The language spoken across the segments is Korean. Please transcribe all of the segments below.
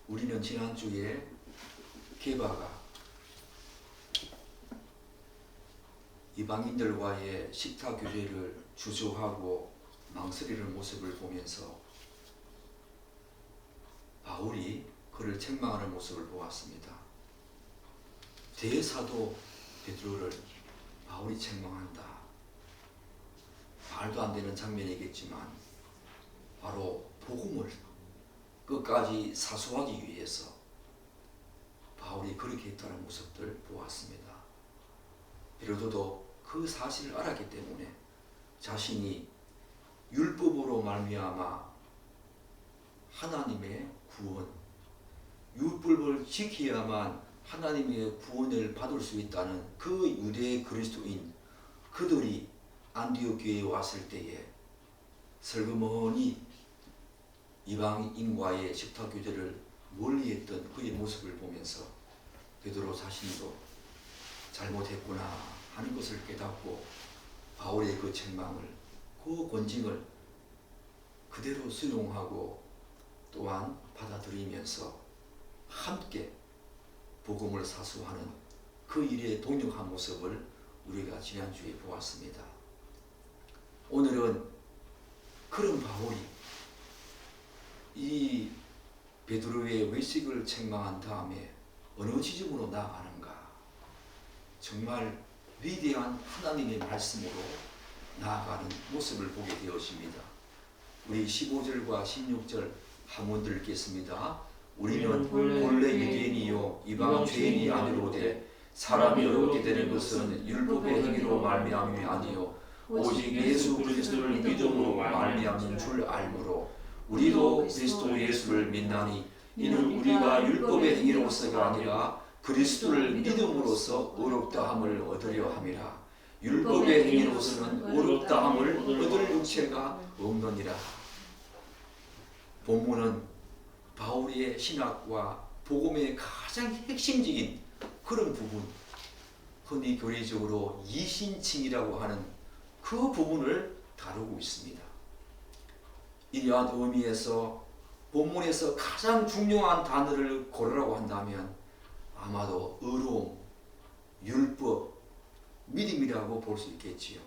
우리는 지난주에 게바가 이방인들과의 식탁 교제를 주저하고 망설이는 모습을 보면서 바울이 그를 책망하는 모습을 보았습니다. 대사도 베드로를 바울이 책망한다. 말도 안 되는 장면이겠지만 바로 복음을 끝까지 사수하기 위해서 바울이 그렇게 했다는 모습들 보았습니다. 베드로도 그 사실을 알았기 때문에 자신이 율법으로 말미암아 하나님의 구원, 율법을 지켜야만 하나님의 구원을 받을 수 있다는 그 유대 그리스도인 그들이 안디옥 교회에 왔을 때에 슬그머니 이방인과의 식탁 교제를 멀리했던 그의 모습을 보면서 베드로 자신도 잘못했구나 하는 것을 깨닫고 바울의 그 책망을, 그 권징을 그대로 수용하고 또한 받아들이면서 함께 복음을 사수하는 그 일에 동력한 모습을 우리가 지난주에 보았습니다. 오늘은 그런 바울이 이 베드로의 외식을 책망한 다음에 어느 지점으로 나아가는가? 정말 위대한 하나님의 말씀으로 나아가는 모습을 보게 되었습니다. 우리 15절과 16절 한번 읽겠습니다. 우리는 본래 유대인이요 이방 죄인이 아니로되 사람이 어렵게 되는 것은 율법의 행위로 말미암음이 아니요 오직 예수 그리스도를 믿음으로 말미암는 줄 알므로 우리도 그리스도 예수를 믿나니 이는 우리가 율법의 행위로서가 아니라 그리스도를 믿음으로써 의롭다함을 얻으려 함이라. 율법의 행위로서는 의롭다함을 얻을 육체가 없느니라. 본문은 바울의 신학과 복음의 가장 핵심적인 그런 부분, 흔히 교리적으로 이신칭이라고 하는 그 부분을 다루고 있습니다. 이러한 의미에서 본문에서 가장 중요한 단어를 고르라고 한다면 아마도 의로움, 율법, 믿음이라고 볼 수 있겠지요.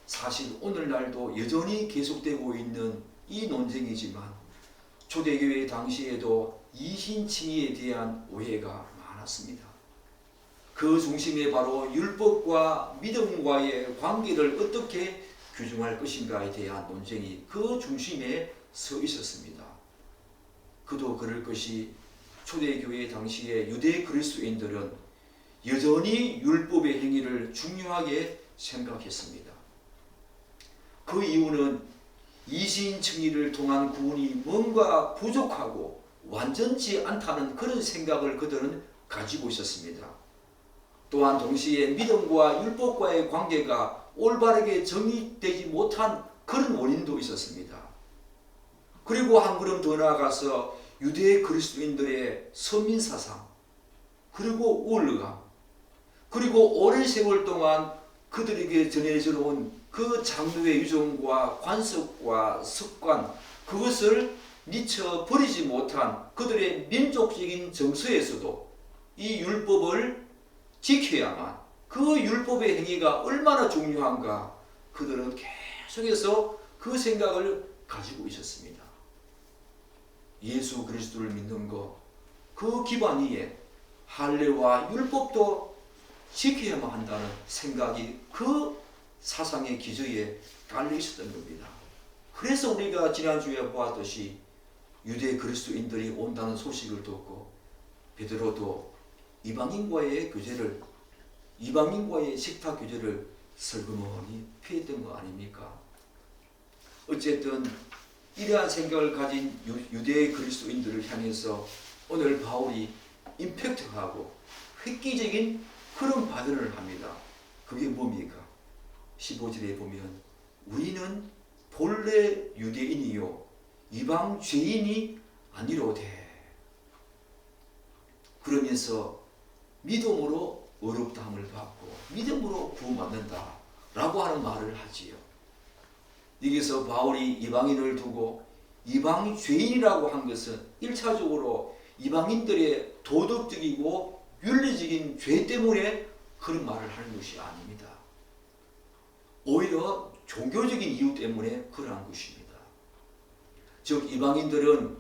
사실 오늘날도 여전히 계속되고 있는 이 논쟁이지만 초대교회 당시에도 이신칭의에 대한 오해가 많았습니다. 그 중심에 바로 율법과 믿음과의 관계를 어떻게 규정할 것인가에 대한 논쟁이 그 중심에 서 있었습니다. 그도 그럴 것이 초대교회 당시의 유대 그리스도인들은 여전히 율법의 행위를 중요하게 생각했습니다. 그 이유는 이신칭의를 통한 구원이 뭔가 부족하고 완전치 않다는 그런 생각을 그들은 가지고 있었습니다. 또한 동시에 믿음과 율법과의 관계가 올바르게 정의되지 못한 그런 원인도 있었습니다. 그리고 한 걸음 더 나아가서 유대 그리스도인들의 서민사상, 그리고 우월감, 그리고 오랜 세월 동안 그들에게 전해져 온 그 장로의 유종과 관습과 습관, 그것을 미처 버리지 못한 그들의 민족적인 정서에서도 이 율법을 지켜야만, 그 율법의 행위가 얼마나 중요한가 그들은 계속해서 그 생각을 가지고 있었습니다. 예수 그리스도를 믿는 것, 그 기반 위에 할례와 율법도 지켜야만 한다는 생각이 그 사상의 기저에 깔려 있었던 겁니다. 그래서 우리가 지난주에 보았듯이 유대 그리스도인들이 온다는 소식을 듣고 베드로도 이방인과의 교제를, 이방인과의 식탁 교제를 슬그머니 피했던 거 아닙니까? 어쨌든 이러한 생각을 가진 유대 그리스도인들을 향해서 오늘 바울이 임팩트하고 획기적인 그런 발언을 합니다. 그게 뭡니까? 15절에 보면 우리는 본래 유대인이요 이방 죄인이 아니로되 그러면서 믿음으로 의롭다함을 받고 믿음으로 구원받는다 라고 하는 말을 하지요. 여기서 바울이 이방인을 두고 이방 죄인이라고 한 것은 1차적으로 이방인들의 도덕적이고 윤리적인 죄 때문에 그런 말을 하는 것이 아닙니다. 오히려 종교적인 이유 때문에 그러한 것입니다. 즉 이방인들은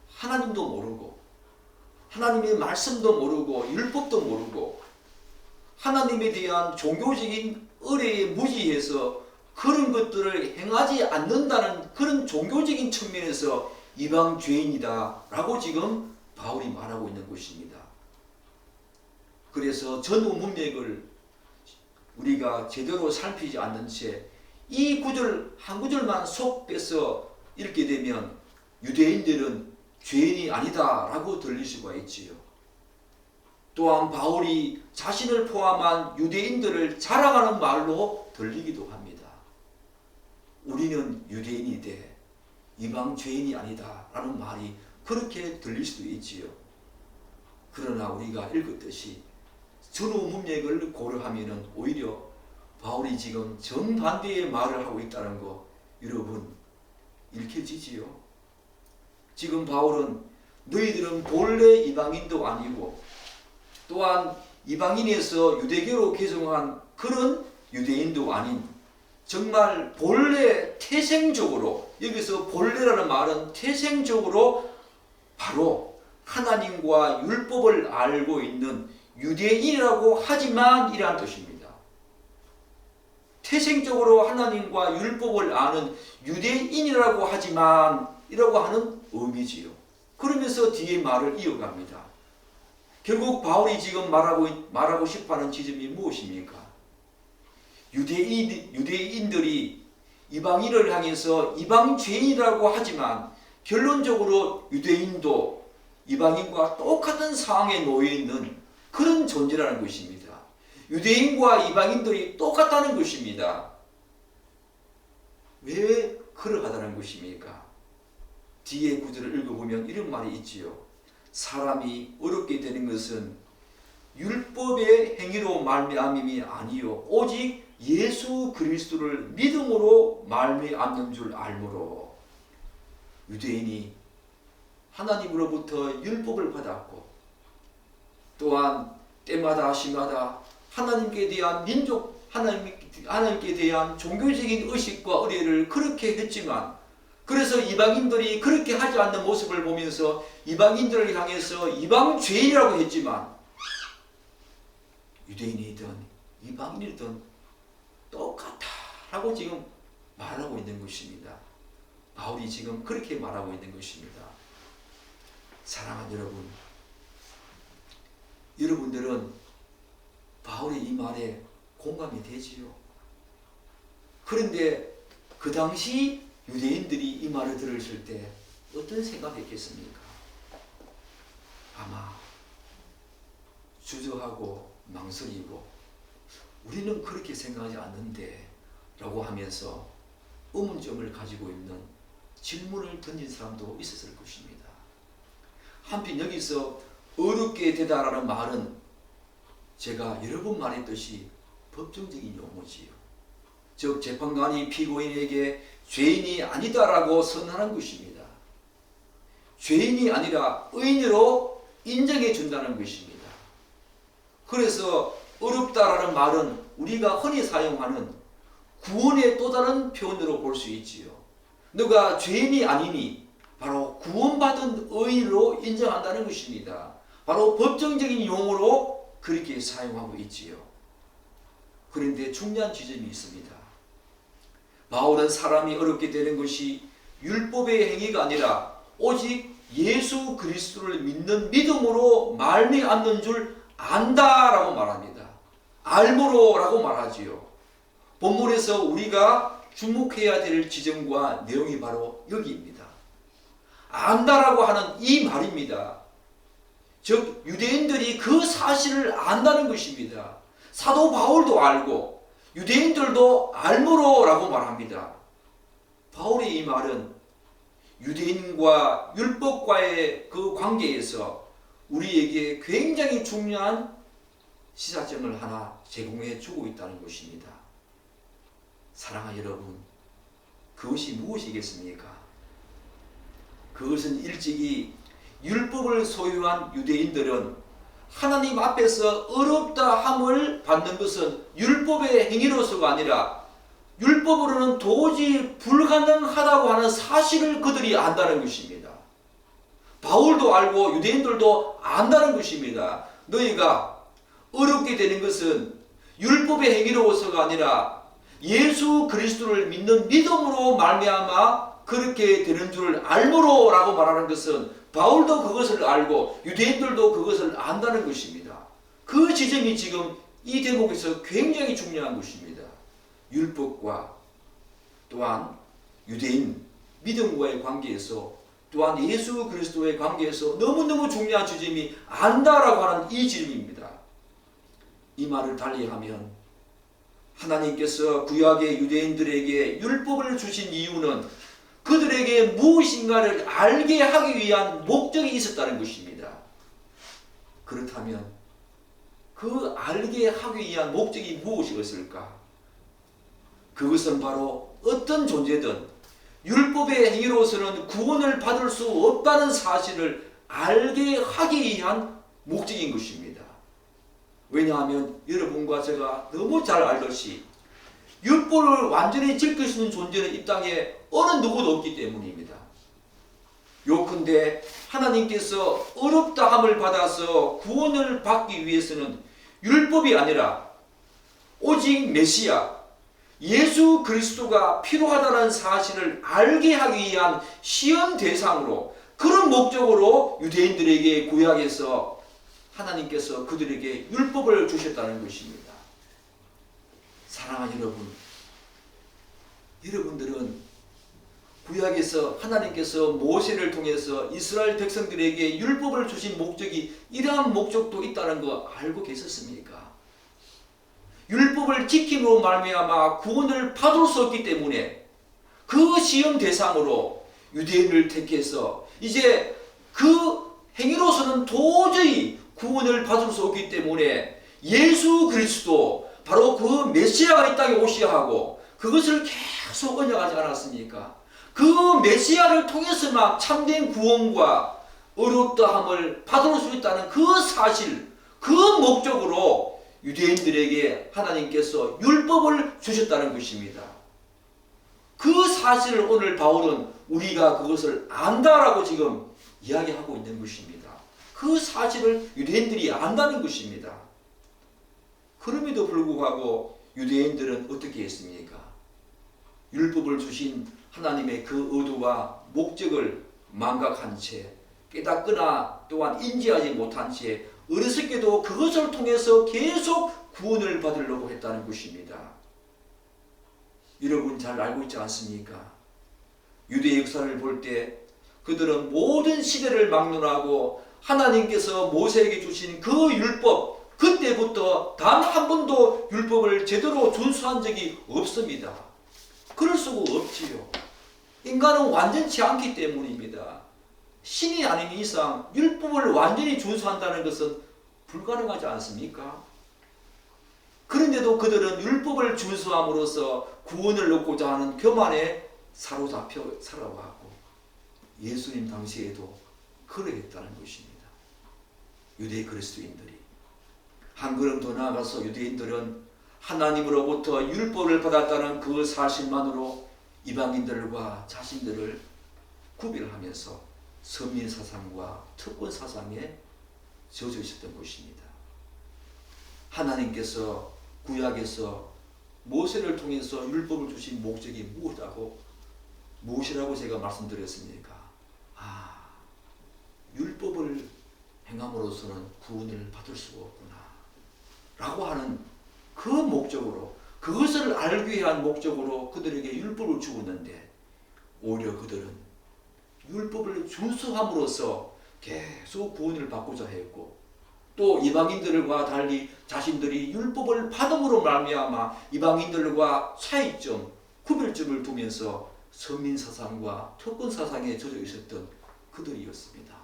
하나님도 모르고 하나님의 말씀도 모르고 율법도 모르고 하나님에 대한 종교적인 의례에 무지해서 그런 것들을 행하지 않는다는 그런 종교적인 측면에서 이방 죄인이다 라고 지금 바울이 말하고 있는 것입니다. 그래서 전후 문맥을 우리가 제대로 살피지 않는 채 이 구절 한 구절만 속 빼서 읽게 되면 유대인들은 죄인이 아니다 라고 들릴 수가 있지요. 또한 바울이 자신을 포함한 유대인들을 자랑하는 말로 들리기도 합니다. 우리는 유대인이 돼 이방 죄인이 아니다 라는 말이 그렇게 들릴 수도 있지요. 그러나 우리가 읽었듯이 전후 문맥을 고려하면 오히려 바울이 지금 정반대의 말을 하고 있다는 거 여러분 읽혀지지요. 지금 바울은 너희들은 본래 이방인도 아니고 또한 이방인에서 유대교로 개종한 그런 유대인도 아닌 정말 본래 태생적으로, 여기서 본래라는 말은 태생적으로 바로 하나님과 율법을 알고 있는 유대인이라고 하지만 이러한 뜻입니다. 태생적으로 하나님과 율법을 아는 유대인이라고 하지만 이라고 하는 의미지요. 그러면서 뒤에 말을 이어갑니다. 결국 바울이 지금 말하고 싶어하는 지점이 무엇입니까? 유대인들이 이방인을 향해서 이방 죄인이라고 하지만 결론적으로 유대인도 이방인과 똑같은 상황에 놓여 있는 그런 존재라는 것입니다. 유대인과 이방인들이 똑같다는 것입니다. 왜 그러하다는 것입니까? 뒤에 구절을 읽어보면 이런 말이 있지요. 사람이 어렵게 되는 것은 율법의 행위로 말미암음이 아니요 오직 예수 그리스도를 믿음으로 말미암는 줄 알므로. 유대인이 하나님으로부터 율법을 받았고 또한 때마다 시마다 하나님께 대한 하나님께 대한 종교적인 의식과 의례를 그렇게 했지만, 그래서 이방인들이 그렇게 하지 않는 모습을 보면서 이방인들을 향해서 이방 죄인이라고 했지만 유대인이든 이방인이든 똑같다라고 지금 말하고 있는 것입니다. 바울이 지금 그렇게 말하고 있는 것입니다. 사랑하는 여러분, 여러분들은 바울의 이 말에 공감이 되지요. 그런데 그 당시 유대인들이 이 말을 들었을 때 어떤 생각했겠습니까? 아마 주저하고 망설이고 우리는 그렇게 생각하지 않는데 라고 하면서 의문점을 가지고 있는 질문을 던진 사람도 있었을 것입니다. 한편 여기서 어렵게 되다라는 말은 제가 여러 번 말했듯이 법정적인 용어지요. 즉 재판관이 피고인에게 죄인이 아니다라고 선언하는 것입니다. 죄인이 아니라 의인으로 인정해 준다는 것입니다. 그래서 어렵다라는 말은 우리가 흔히 사용하는 구원의 또 다른 표현으로 볼 수 있지요. 너가 죄인이 아니니 바로 구원받은 의인으로 인정한다는 것입니다. 바로 법정적인 용어로 그렇게 사용하고 있지요. 그런데 중요한 지점이 있습니다. 바울은 사람이 어렵게 되는 것이 율법의 행위가 아니라 오직 예수 그리스도를 믿는 믿음으로 말미암는 줄 안다라고 말합니다. 알므로라고 말하지요. 본문에서 우리가 주목해야 될 지점과 내용이 바로 여기입니다. 안다라고 하는 이 말입니다. 즉 유대인들이 그 사실을 안다는 것입니다. 사도 바울도 알고 유대인들도 알므로라고 말합니다. 바울의 이 말은 유대인과 율법과의 그 관계에서 우리에게 굉장히 중요한 시사점을 하나 제공해 주고 있다는 것입니다. 사랑하는 여러분, 그것이 무엇이겠습니까? 그것은 일찍이 율법을 소유한 유대인들은 하나님 앞에서 어렵다 함을 받는 것은 율법의 행위로서가 아니라 율법으로는 도저히 불가능하다고 하는 사실을 그들이 안다는 것입니다. 바울도 알고 유대인들도 안다는 것입니다. 너희가 어렵게 되는 것은 율법의 행위로서가 아니라 예수 그리스도를 믿는 믿음으로 말미암아 그렇게 되는 줄 알므로라고 말하는 것은 바울도 그것을 알고 유대인들도 그것을 안다는 것입니다. 그 지점이 지금 이 대목에서 굉장히 중요한 것입니다. 율법과 또한 유대인 믿음과의 관계에서 또한 예수 그리스도의 관계에서 너무너무 중요한 지점이 안다라고 하는 이 지점입니다. 이 말을 달리하면 하나님께서 구약의 유대인들에게 율법을 주신 이유는 그들에게 무엇인가를 알게 하기 위한 목적이 있었다는 것입니다. 그렇다면 그 알게 하기 위한 목적이 무엇이었을까? 그것은 바로 어떤 존재든 율법의 행위로서는 구원을 받을 수 없다는 사실을 알게 하기 위한 목적인 것입니다. 왜냐하면 여러분과 제가 너무 잘 알듯이 율법을 완전히 지킬 수 있는 존재는 이 땅에 어느 누구도 없기 때문입니다. 요컨대 하나님께서 어렵다함을 받아서 구원을 받기 위해서는 율법이 아니라 오직 메시아 예수 그리스도가 필요하다는 사실을 알게 하기 위한 시험 대상으로 그런 목적으로 유대인들에게 구약에서 하나님께서 그들에게 율법을 주셨다는 것입니다. 사랑하는 여러분, 여러분들은 구약에서 하나님께서 모세를 통해서 이스라엘 백성들에게 율법을 주신 목적이 이러한 목적도 있다는 거 알고 계셨습니까? 율법을 지킴으로 말미암아 구원을 받을 수 없기 때문에 그 시험 대상으로 유대인을 택해서 이제 그 행위로서는 도저히 구원을 받을 수 없기 때문에 예수 그리스도 바로 그 메시아가 이 땅에 오셔야 하고 그것을 계속 언약하지 않았습니까? 그 메시아를 통해서만 참된 구원과 어렵다함을 받을 수 있다는 그 사실, 그 목적으로 유대인들에게 하나님께서 율법을 주셨다는 것입니다. 그 사실을 오늘 바울은 우리가 그것을 안다라고 지금 이야기하고 있는 것입니다. 그 사실을 유대인들이 안다는 것입니다. 그럼에도 불구하고 유대인들은 어떻게 했습니까? 율법을 주신 하나님의 그 의도와 목적을 망각한 채 깨닫거나 또한 인지하지 못한 채 어리석게도 그것을 통해서 계속 구원을 받으려고 했다는 것입니다. 여러분 잘 알고 있지 않습니까? 유대 역사를 볼 때 그들은 모든 시대를 막론하고 하나님께서 모세에게 주신 그 율법, 그때부터 단 한 번도 율법을 제대로 준수한 적이 없습니다. 그럴 수가 없지요. 인간은 완전치 않기 때문입니다. 신이 아닌 이상 율법을 완전히 준수한다는 것은 불가능하지 않습니까? 그런데도 그들은 율법을 준수함으로써 구원을 얻고자 하는 교만에 사로잡혀 살아왔고 예수님 당시에도 그러했다는 것입니다. 유대 그리스도인들이 한 걸음 더 나아가서 유대인들은 하나님으로부터 율법을 받았다는 그 사실만으로 이방인들과 자신들을 구별하면서 선민 사상과 특권 사상에 젖어 있었던 것입니다. 하나님께서 구약에서 모세를 통해서 율법을 주신 목적이 무엇이라고 제가 말씀드렸습니까? 율법을 행함으로써는 구원을 받을 수가 없구나 라고 하는 그 목적으로, 그것을 알기 위한 목적으로 그들에게 율법을 주었는데 오히려 그들은 율법을 준수함으로써 계속 구원을 받고자 했고 또 이방인들과 달리 자신들이 율법을 받음으로 말미암아 이방인들과 차이점, 구별점을 두면서 선민사상과 특권사상에 젖어 있었던 그들이었습니다.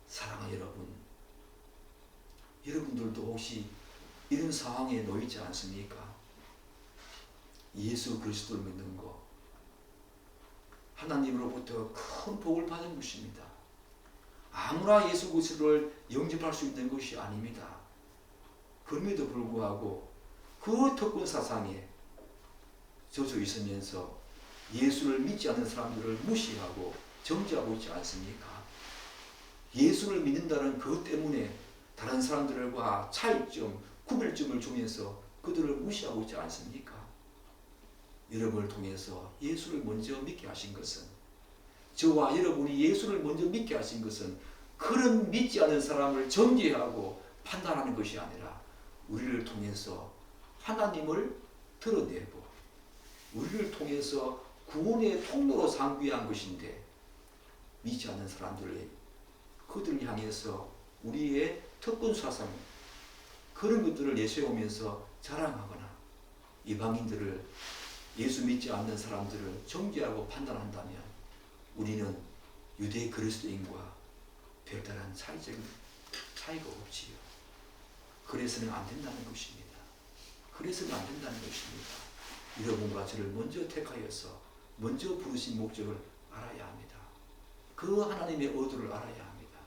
사랑하는 여러분, 여러분들도 혹시 이런 상황에 놓이지 않습니까? 예수 그리스도를 믿는 거, 하나님으로부터 큰 복을 받은 것입니다. 아무나 예수 그리스도를 영접할 수 있는 것이 아닙니다. 그럼에도 불구하고 그 특권 사상에 젖어 있으면서 예수를 믿지 않는 사람들을 무시하고 정죄하고 있지 않습니까? 예수를 믿는다는 그것 때문에 다른 사람들과 차이점, 구별점을 주면서 그들을 무시하고 있지 않습니까? 여러분을 통해서 예수를 먼저 믿게 하신 것은, 저와 여러분이 예수를 먼저 믿게 하신 것은 그런 믿지 않는 사람을 정죄하고 판단하는 것이 아니라 우리를 통해서 하나님을 드러내고 우리를 통해서 구원의 통로로 삼기 위한 것인데, 믿지 않는 사람들을 그들을 향해서 우리의 특권 사상, 그런 것들을 내세우면서 자랑하거나 이방인들을, 예수 믿지 않는 사람들을 정죄하고 판단한다면 우리는 유대 그리스도인과 별다른 차이가 없지요. 그래서는 안 된다는 것입니다. 그래서는 안 된다는 것입니다. 여러분과 저를 먼저 택하여서 먼저 부르신 목적을 알아야 합니다. 그 하나님의 의도를 알아야 합니다.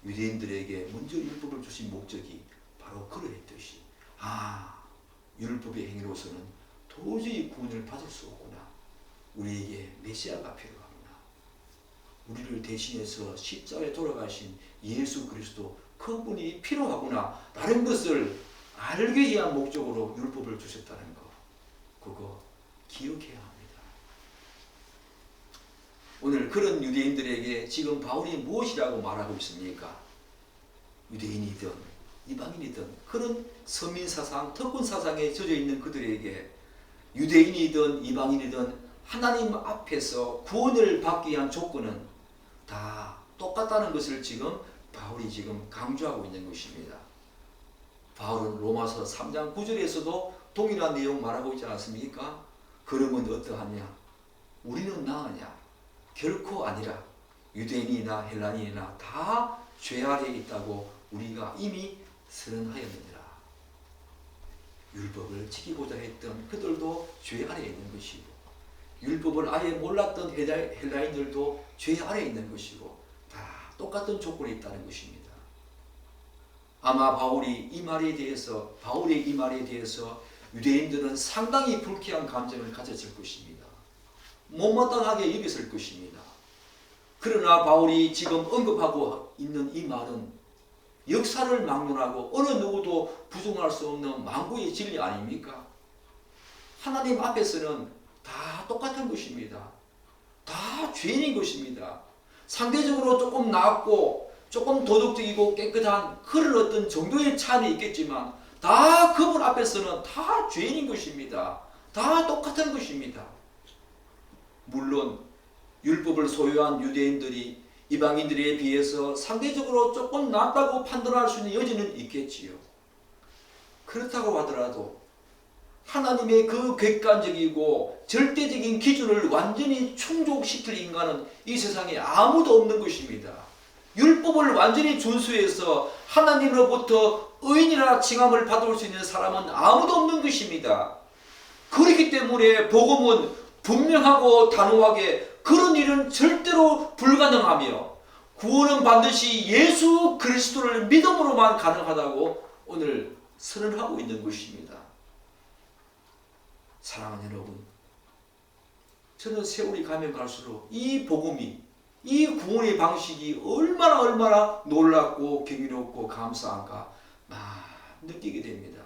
유대인들에게 먼저 율법을 주신 목적이 바로 그러했듯이, 율법의 행위로서는 도저히 구원을 받을 수 없구나. 우리에게 메시아가 필요하구나. 우리를 대신해서 십자가에 돌아가신 예수 그리스도, 그분이 필요하구나 라는 것을 알기 위한 목적으로 율법을 주셨다는 것, 그거 기억해야 합니다. 오늘 그런 유대인들에게 지금 바울이 무엇이라고 말하고 있습니까? 유대인이든 이방인이든 그런 서민사상, 특권사상에 젖어 있는 그들에게 유대인이든 이방인이든 하나님 앞에서 구원을 받기 위한 조건은 다 똑같다는 것을 지금 바울이 지금 강조하고 있는 것입니다. 바울은 로마서 3장 9절에서도 동일한 내용 말하고 있지 않습니까? 그러면 어떠하냐? 우리는 나으냐? 결코 아니라 유대인이나 헬라인이나 다 죄 아래에 있다고 우리가 이미 선언하였느니라. 율법을 지키고자 했던 그들도 죄 아래에 있는 것이고, 율법을 아예 몰랐던 헬라인들도 죄 아래에 있는 것이고, 다 똑같은 조건에 있다는 것입니다. 아마 바울의 이 말에 대해서 유대인들은 상당히 불쾌한 감정을 가졌을 것입니다. 못마땅하게 여겼을 것입니다. 그러나 바울이 지금 언급하고 있는 이 말은 역사를 막론하고 어느 누구도 부정할 수 없는 만구의 진리 아닙니까? 하나님 앞에서는 다 똑같은 것입니다. 다 죄인인 것입니다. 상대적으로 조금 낫고 조금 도덕적이고 깨끗한 그런 어떤 정도의 차이는 있겠지만 다 그분 앞에서는 다 죄인인 것입니다. 다 똑같은 것입니다. 물론 율법을 소유한 유대인들이 이방인들에 비해서 상대적으로 조금 낫다고 판단할 수 있는 여지는 있겠지요. 그렇다고 하더라도 하나님의 그 객관적이고 절대적인 기준을 완전히 충족시킬 인간은 이 세상에 아무도 없는 것입니다. 율법을 완전히 준수해서 하나님으로부터 의인이라 칭함을 받을 수 있는 사람은 아무도 없는 것입니다. 그렇기 때문에 복음은 분명하고 단호하게 그런 일은 절대로 불가능하며 구원은 반드시 예수 그리스도를 믿음으로만 가능하다고 오늘 선언하고 있는 것입니다. 사랑하는 여러분, 저는 세월이 가면 갈수록 이 복음이, 이 구원의 방식이 얼마나 놀랍고 경이롭고 감사한가 느끼게 됩니다.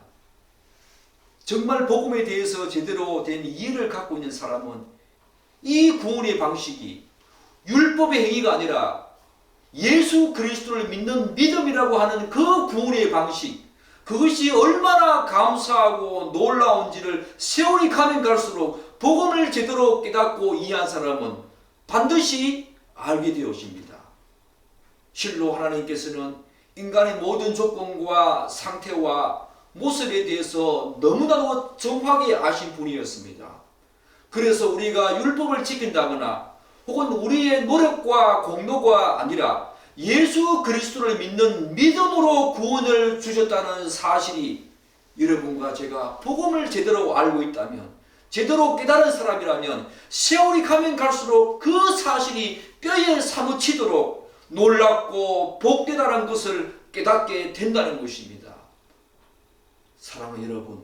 정말 복음에 대해서 제대로 된 이해를 갖고 있는 사람은 이 구원의 방식이 율법의 행위가 아니라 예수 그리스도를 믿는 믿음이라고 하는 그 구원의 방식, 그것이 얼마나 감사하고 놀라운지를 세월이 가면 갈수록 복음을 제대로 깨닫고 이해한 사람은 반드시 알게 되어집니다. 실로 하나님께서는 인간의 모든 조건과 상태와 모습에 대해서 너무나도 정확하게 아신 분이었습니다. 그래서 우리가 율법을 지킨다거나 혹은 우리의 노력과 공로가 아니라 예수 그리스도를 믿는 믿음으로 구원을 주셨다는 사실이 여러분과 제가 복음을 제대로 알고 있다면 제대로 깨달은 사람이라면 세월이 가면 갈수록 그 사실이 뼈에 사무치도록 놀랍고 복되다는 것을 깨닫게 된다는 것입니다. 사랑하는 여러분,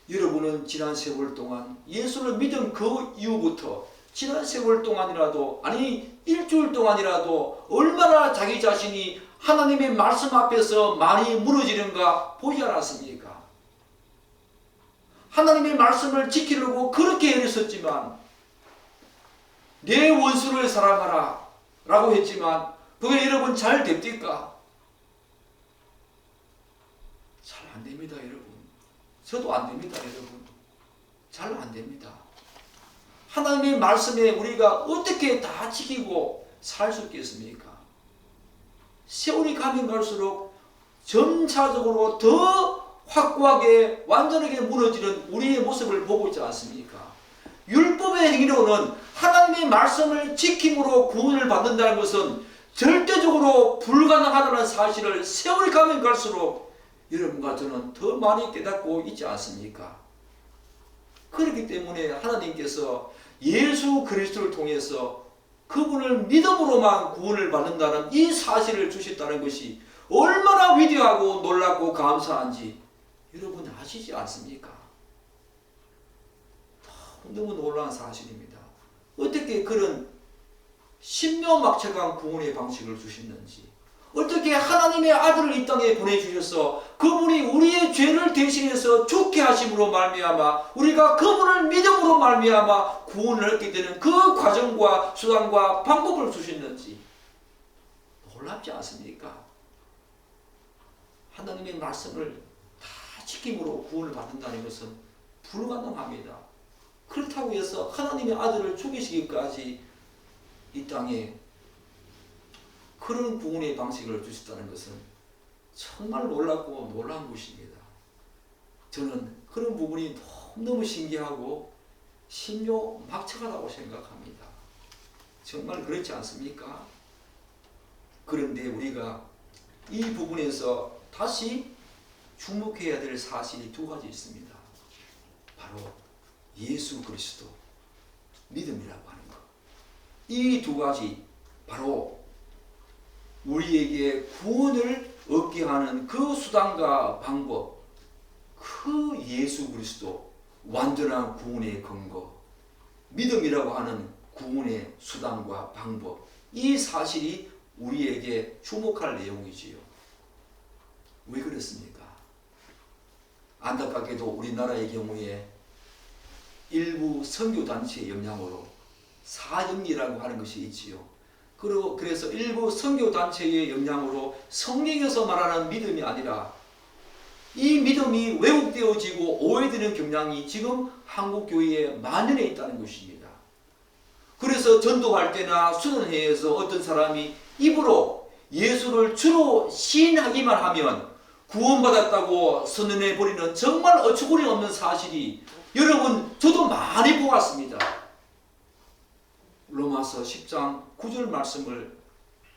여러분은 지난 세월 동안 예수를 믿은 그 이후부터 지난 세월 동안이라도, 아니 일주일 동안이라도 얼마나 자기 자신이 하나님의 말씀 앞에서 많이 무너지는가 보지 않았습니까? 하나님의 말씀을 지키려고 그렇게 애를 썼지만, 내 원수를 사랑하라 라고 했지만 그게 여러분 잘 됩니까? 잘 안 됩니다, 여러분. 저도 안 됩니다, 여러분. 잘 안 됩니다. 하나님의 말씀에 우리가 어떻게 다 지키고 살 수 있겠습니까? 세월이 가면 갈수록 점차적으로 더 확고하게 완전하게 무너지는 우리의 모습을 보고 있지 않습니까? 율법의 행위로는 하나님의 말씀을 지킴으로 구원을 받는다는 것은 절대적으로 불가능하다는 사실을 세월이 가면 갈수록 여러분과 저는 더 많이 깨닫고 있지 않습니까? 그렇기 때문에 하나님께서 예수 그리스도를 통해서 그분을 믿음으로만 구원을 받는다는 이 사실을 주셨다는 것이 얼마나 위대하고 놀랍고 감사한지 여러분 아시지 않습니까? 너무 놀라운 사실입니다. 어떻게 그런 신묘막측한 구원의 방식을 주셨는지, 어떻게 하나님의 아들을 이 땅에 보내주셔서 그분이 우리의 죄를 대신해서 죽게 하심으로 말미암아 우리가 그분을 믿음으로 말미암아 구원을 얻게 되는 그 과정과 수단과 방법을 주셨는지 놀랍지 않습니까? 하나님의 말씀을 다 지킴으로 구원을 받는다는 것은 불가능합니다. 그렇다고 해서 하나님의 아들을 죽이시기까지 이 땅에 그런 구원의 방식을 주셨다는 것은 정말 놀랍고 놀라운 것입니다. 저는 그런 부분이 너무 신기하고 신묘막측하다고 생각합니다. 정말 그렇지 않습니까? 그런데 우리가 이 부분에서 다시 주목해야 될 사실이 두 가지 있습니다. 바로 예수 그리스도, 믿음이라고 하는 것. 이 두 가지, 바로 우리에게 구원을 얻게 하는 그 수단과 방법, 그 예수 그리스도, 완전한 구원의 근거, 믿음이라고 하는 구원의 수단과 방법, 이 사실이 우리에게 주목할 내용이지요. 왜 그렇습니까? 안타깝게도 우리나라의 경우에 일부 선교단체의 영향으로 사형리라고 하는 것이 있지요. 그래서 일부 선교단체의 영향으로 성경에서 말하는 믿음이 아니라 이 믿음이 왜곡되어지고 오해되는 경향이 지금 한국교회에 만연해 있다는 것입니다. 그래서 전도할 때나 수련회에서 어떤 사람이 입으로 예수를 주로 시인하기만 하면 구원받았다고 선언해버리는 정말 어처구니 없는 사실이 여러분 저도 많이 보았습니다. 로마서 10장 9절 말씀을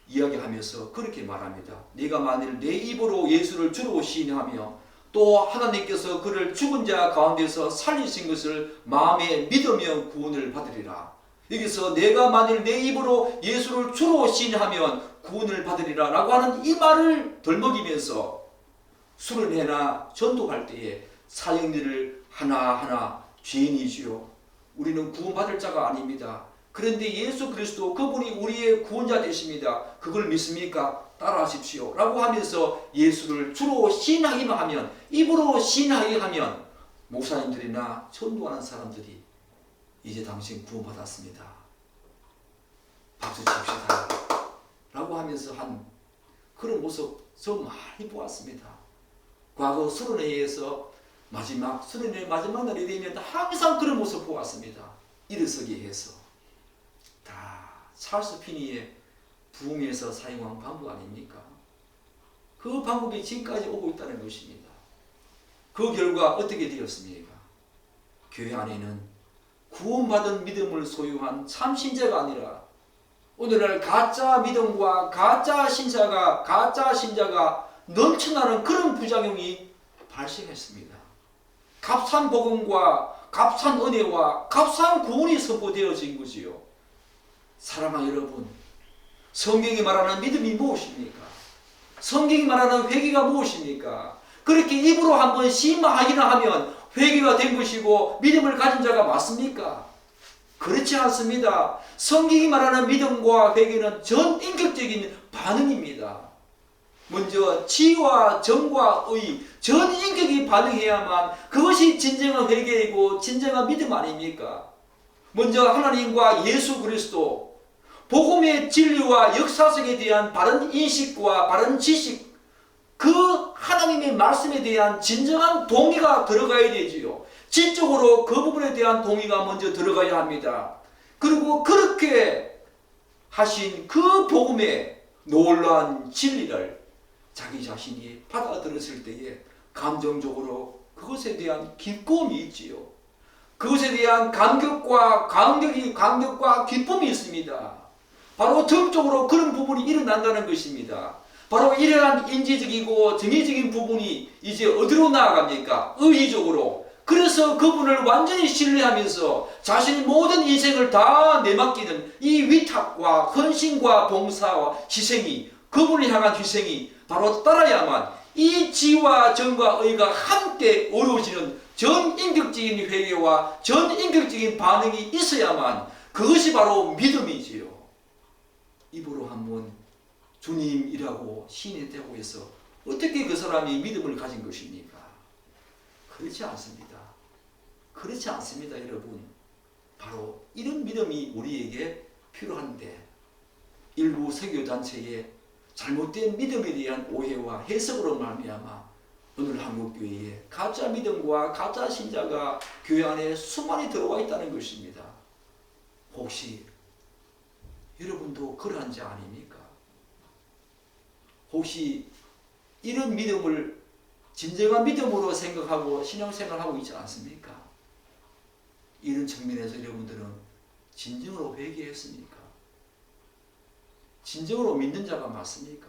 이야기하면서 그렇게 말합니다. 네가 만일 내 입으로 예수를 주로 시인하며 또 하나님께서 그를 죽은 자 가운데서 살리신 것을 마음에 믿으면 구원을 받으리라. 여기서 내가 만일 내 입으로 예수를 주로 시인하면 구원을 받으리라 라고 하는 이 말을 덜먹이면서 수련회나 전도할 때에 사형리를 하나하나 죄인이지요. 우리는 구원받을 자가 아닙니다. 그런데 예수 그리스도 그분이 우리의 구원자 되십니다. 그걸 믿습니까? 따라하십시오 라고 하면서 예수를 주로 시인하기만 하면, 입으로 시인하게 하면 목사님들이나 전도하는 사람들이 이제 당신 구원받았습니다. 박수 칩시다 라고 하면서 한 그런 모습 저 많이 보았습니다. 과거 수련회에서 수련회 마지막 날이 되면 항상 그런 모습 보았습니다. 일어서게 해서. 다 찰스 피니의 부흥에서 사용한 방법 아닙니까? 그 방법이 지금까지 오고 있다는 것입니다. 그 결과 어떻게 되었습니까? 교회 안에는 구원받은 믿음을 소유한 참신자가 아니라 오늘날 가짜 믿음과 가짜 신자가 넘쳐나는 그런 부작용이 발생했습니다. 값싼 복음과 값싼 은혜와 값싼 구원이 선포되어진 거지요. 사랑하는 여러분, 성경이 말하는 믿음이 무엇입니까? 성경이 말하는 회개가 무엇입니까? 그렇게 입으로 한번 시마하기나 하면 회개가 된 것이고 믿음을 가진 자가 맞습니까? 그렇지 않습니다. 성경이 말하는 믿음과 회개는 전인격적인 반응입니다. 먼저 지와 정과 의 전인격이 반응해야만 그것이 진정한 회개이고 진정한 믿음 아닙니까? 먼저 하나님과 예수 그리스도, 복음의 진리와 역사성에 대한 바른 인식과 바른 지식, 그 하나님의 말씀에 대한 진정한 동의가 들어가야 되지요. 지적으로 그 부분에 대한 동의가 먼저 들어가야 합니다. 그리고 그렇게 하신 그 복음의 놀라운 진리를 자기 자신이 받아들였을 때에 감정적으로 그것에 대한 기쁨이 있지요. 그것에 대한 감격과 기쁨이 있습니다. 바로 정적으로 그런 부분이 일어난다는 것입니다. 바로 이러한 인지적이고 정의적인 부분이 이제 어디로 나아갑니까? 의의적으로. 그래서 그분을 완전히 신뢰하면서 자신의 모든 인생을 다 내맡기는 이 위탁과 헌신과 봉사와 희생이, 그분을 향한 희생이 바로 따라야만 이 지와 정과 의가 함께 어우러지는 전인격적인 회개와 전인격적인 반응이 있어야만 그것이 바로 믿음이지요. 입으로 한번 주님이라고 시인했다고 해서 어떻게 그 사람이 믿음을 가진 것입니까? 그렇지 않습니다. 그렇지 않습니다, 여러분. 바로 이런 믿음이 우리에게 필요한데 일부 선교단체의 잘못된 믿음에 대한 오해와 해석으로 말미암아 오늘 한국교회에 가짜 믿음과 가짜 신자가 교회 안에 수많이 들어와 있다는 것입니다. 혹시 여러분도 그러한 자 아닙니까? 혹시 이런 믿음을 진정한 믿음으로 생각하고 신앙생활하고 있지 않습니까? 이런 측면에서 여러분들은 진정으로 회개했습니까? 진정으로 믿는 자가 맞습니까?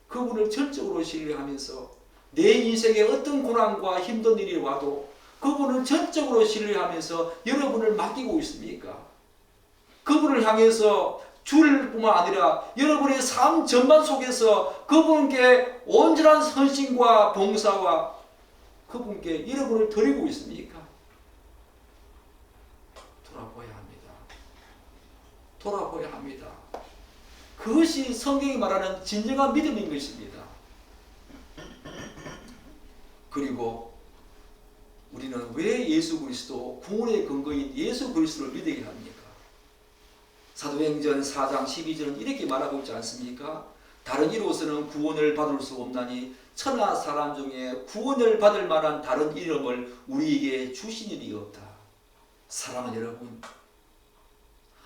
그분을 전적으로 신뢰하면서 내 인생에 어떤 고난과 힘든 일이 와도 그분을 전적으로 신뢰하면서 여러분을 맡기고 있습니까? 그분을 향해서 주일 뿐만 아니라 여러분의 삶 전반 속에서 그분께 온전한 헌신과 봉사와 그분께 여러분을 드리고 있습니까? 돌아보아야 합니다. 돌아보아야 합니다. 그것이 성경이 말하는 진정한 믿음인 것입니다. 그리고 우리는 왜 예수 그리스도, 구원의 근거인 예수 그리스도를 믿어야 합니까? 사도행전 4장 12절은 이렇게 말하고 있지 않습니까? 다른 이로서는 구원을 받을 수 없나니 천하 사람 중에 구원을 받을 만한 다른 이름을 우리에게 주신 일이 없다. 사랑하는 여러분,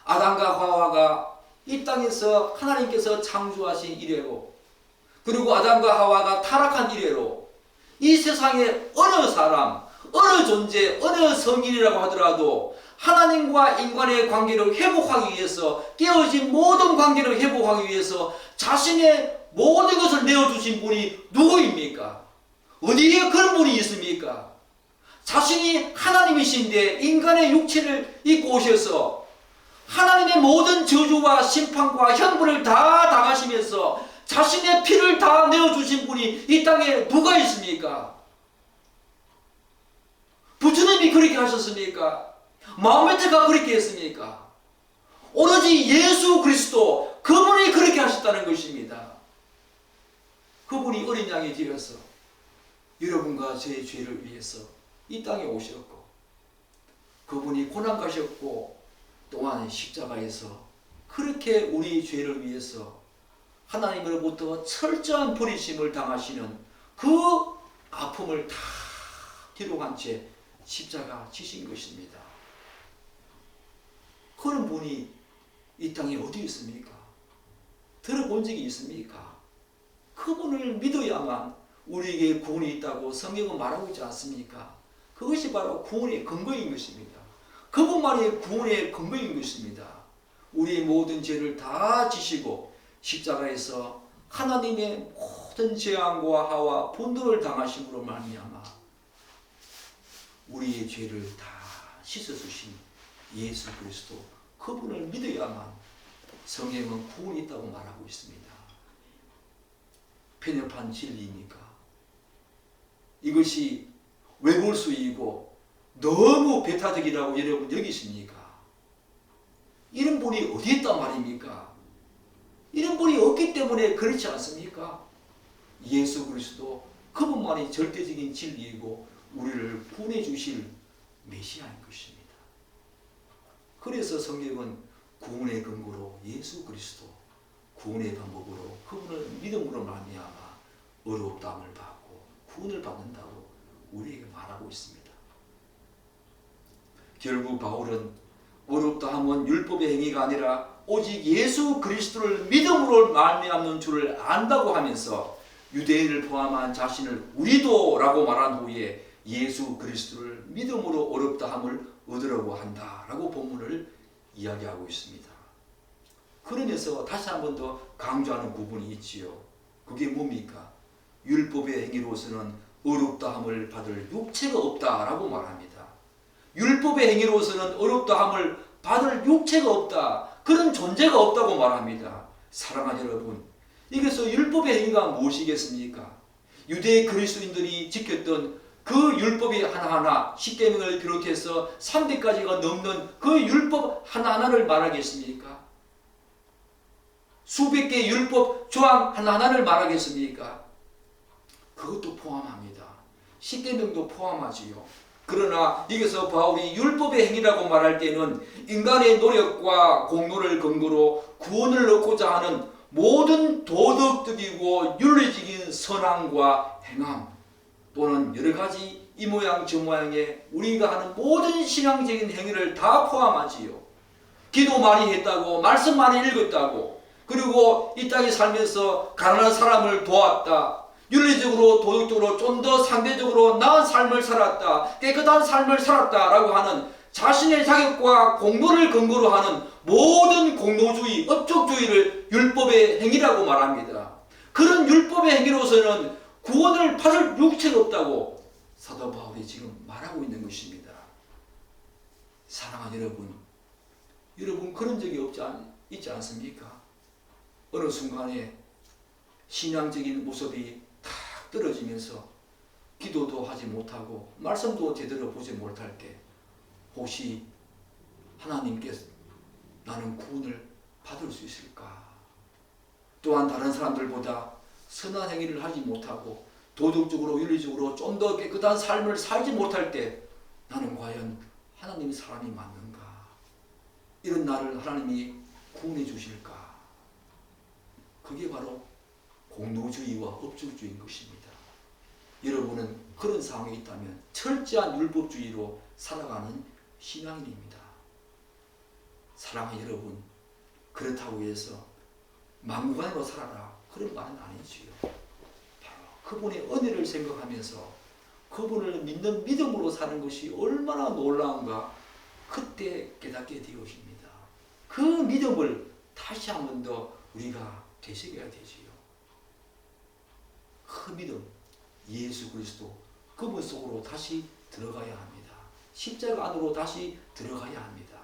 아담과 하와가 이 땅에서 하나님께서 창조하신 이래로, 그리고 아담과 하와가 타락한 이래로 이 세상에 어느 사람, 어느 존재, 어느 성인이라고 하더라도 하나님과 인간의 관계를 회복하기 위해서, 깨어진 모든 관계를 회복하기 위해서 자신의 모든 것을 내어주신 분이 누구입니까? 어디에 그런 분이 있습니까? 자신이 하나님이신데 인간의 육체를 입고 오셔서 하나님의 모든 저주와 심판과 형벌을 다 당하시면서 자신의 피를 다 내어주신 분이 이 땅에 누가 있습니까? 부처님이 그렇게 하셨습니까? 마호메트가 그렇게 했습니까? 오로지 예수 그리스도, 그분이 그렇게 하셨다는 것입니다. 그분이 어린 양이 되어서 여러분과 제 죄를 위해서 이 땅에 오셨고, 그분이 고난 가셨고, 또한 십자가에서 그렇게 우리 죄를 위해서 하나님으로부터 철저한 버리심을 당하시는 그 아픔을 다 뒤로 간 채 십자가 지신 것입니다. 그런 분이 이 땅에 어디 있습니까? 들어본 적이 있습니까? 그분을 믿어야만 우리에게 구원이 있다고 성경은 말하고 있지 않습니까? 그것이 바로 구원의 근거인 것입니다. 그분만이 구원의 근거인 것입니다. 우리의 모든 죄를 다 지시고 십자가에서 하나님의 모든 재앙과 하와 분노를 당하심으로 말미암아 우리의 죄를 다 씻어주신 예수 그리스도, 그분을 믿어야만 성경은 구원이 있다고 말하고 있습니다. 편협한 진리입니까? 이것이 외골수이고 너무 배타적이라고 여러분 여기십니까? 이런 분이 어디 있단 말입니까? 이런 분이 없기 때문에 그렇지 않습니까? 예수 그리스도 그분만이 절대적인 진리이고 우리를 구원해 주실 메시아인 것입니다. 그래서 성경은 구원의 근거로 예수 그리스도, 구원의 방법으로 그분을 믿음으로 말미암아 어렵다함을 받고 구원을 받는다고 우리에게 말하고 있습니다. 결국 바울은 어렵다함은 율법의 행위가 아니라 오직 예수 그리스도를 믿음으로 말미암는 줄을 안다고 하면서 유대인을 포함한 자신을 우리도 라고 말한 후에 예수 그리스도를 믿음으로 어렵다함을 얻으려고 한다라고 본문을 이야기하고 있습니다. 그러면서 다시 한 번 더 강조하는 부분이 있지요. 그게 뭡니까? 율법의 행위로서는 어렵다함을 받을 육체가 없다라고 말합니다. 율법의 행위로서는 어렵다함을 받을 육체가 없다, 그런 존재가 없다고 말합니다. 사랑하는 여러분, 이것서 율법의 행위가 무엇이겠습니까? 유대 그리스도인들이 지켰던 그 율법이 하나하나, 십계명을 비롯해서 300가지가 넘는 그 율법 하나하나를 말하겠습니까? 수백 개의 율법 조항 하나하나를 말하겠습니까? 그것도 포함합니다. 십계명도 포함하지요. 그러나 여기서 바울이 율법의 행위라고 말할 때는 인간의 노력과 공로를 근거로 구원을 얻고자 하는 모든 도덕적이고 윤리적인 선함과 행함, 또는 여러 가지 이 모양 저 모양의 우리가 하는 모든 신앙적인 행위를 다 포함하지요. 기도 많이 했다고, 말씀 많이 읽었다고, 그리고 이 땅에 살면서 가난한 사람을 도왔다, 윤리적으로 도덕적으로 좀 더 상대적으로 나은 삶을 살았다, 깨끗한 삶을 살았다라고 하는 자신의 자격과 공로를 근거로 하는 모든 공로주의, 업적주의를 율법의 행위라고 말합니다. 그런 율법의 행위로서는 구원을 받을 육체가 없다고 사도 바울이 지금 말하고 있는 것입니다. 사랑하는 여러분 그런 적이 있지 않습니까? 어느 순간에 신앙적인 모습이 탁 떨어지면서 기도도 하지 못하고 말씀도 제대로 보지 못할 때 혹시 하나님께서 나는 구원을 받을 수 있을까? 또한 다른 사람들보다 선한 행위를 하지 못하고 도덕적으로 윤리적으로 좀 더 깨끗한 삶을 살지 못할 때 나는 과연 하나님의 사람이 맞는가? 이런 나를 하나님이 구원해 주실까? 그게 바로 공로주의와 업적주의인 것입니다. 여러분은 그런 상황에 있다면 철저한 율법주의로 살아가는 신앙인입니다. 사랑하는 여러분, 그렇다고 해서 막무가내로 살아라, 그런 말은 아니지요. 바로 그분의 은혜를 생각하면서 그분을 믿는 믿음으로 사는 것이 얼마나 놀라운가 그때 깨닫게 되어집니다. 그 믿음을 다시 한 번 더 우리가 되새겨야 되지요. 그 믿음, 예수 그리스도 그분 속으로 다시 들어가야 합니다. 십자가 안으로 다시 들어가야 합니다.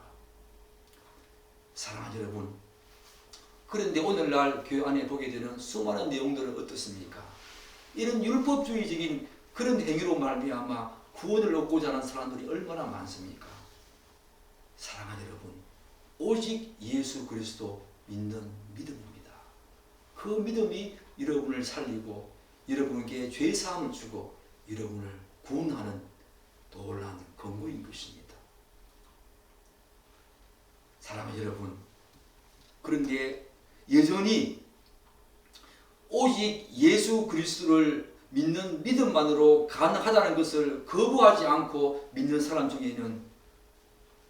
사랑하는 여러분, 그런데 오늘날 교회 안에 보게 되는 수많은 내용들은 어떻습니까? 이런 율법주의적인 그런 행위로 말미암아 구원을 얻고자 하는 사람들이 얼마나 많습니까? 사랑하는 여러분, 오직 예수 그리스도 믿는 믿음입니다. 그 믿음이 여러분을 살리고 여러분에게 죄사함을 주고 여러분을 구원하는 놀라운 근거인 것입니다. 사랑하는 여러분, 그런데 여전히 오직 예수 그리스도를 믿는 믿음만으로 가능하다는 것을 거부하지 않고 믿는 사람 중에는,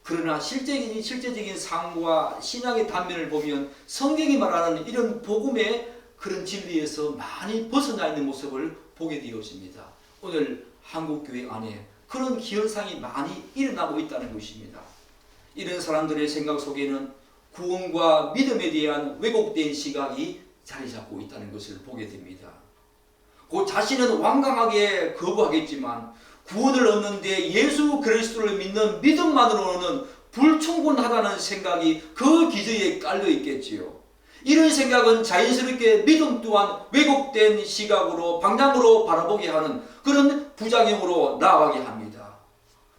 그러나 실제적인 삶과 신앙의 단면을 보면 성경이 말하는 이런 복음의 그런 진리에서 많이 벗어나 있는 모습을 보게 되어집니다. 오늘 한국교회 안에 그런 현상이 많이 일어나고 있다는 것입니다. 이런 사람들의 생각 속에는 구원과 믿음에 대한 왜곡된 시각이 자리 잡고 있다는 것을 보게 됩니다. 곧 자신은 완강하게 거부하겠지만 구원을 얻는데 예수 그리스도를 믿는 믿음만으로는 불충분하다는 생각이 그 기저에 깔려 있겠지요. 이런 생각은 자연스럽게 믿음 또한 왜곡된 시각으로 방향으로 바라보게 하는 그런 부작용으로 나아가게 합니다.